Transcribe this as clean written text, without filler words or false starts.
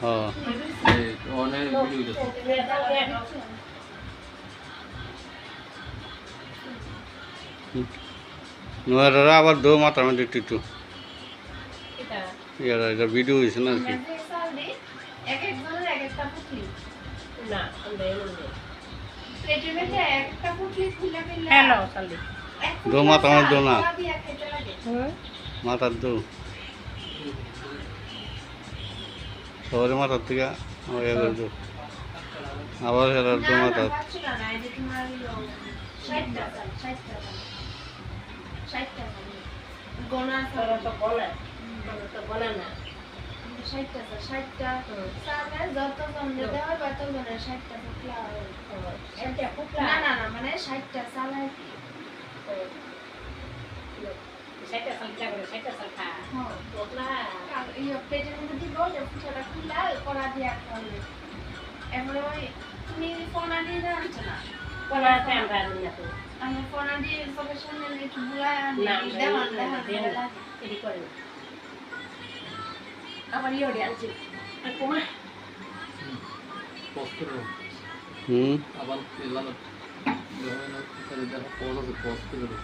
হ্যাঁ অনেক ভিডিও নোয়ারা আবার দো মাথার মধ্যে একটু এটা ভিডিও হয়েছে না কি দো মাথার মধ্যে দো না মাথার দো সবারে মাথার থেকে দো আবার হেলার দো মাথার মানে 60টা চাল আর কি 60টা চাল করে 60টা চাল খা প্লেটের মধ্যে দিব পিঠাটা খুললা কড়া দিয়ে খাওয়াবে এবারে ওই তুমি ফোন আনিয়ে আনছো না কড়াতে আমরা আনি না তো আমি ফোন আনিয়ে সবার সামনে একটু বুলায় আনি দেওয়ান এডি করে আবার ইওরে আনছি কোমা পোস্ট করব আবার এলানো পোস্ট করব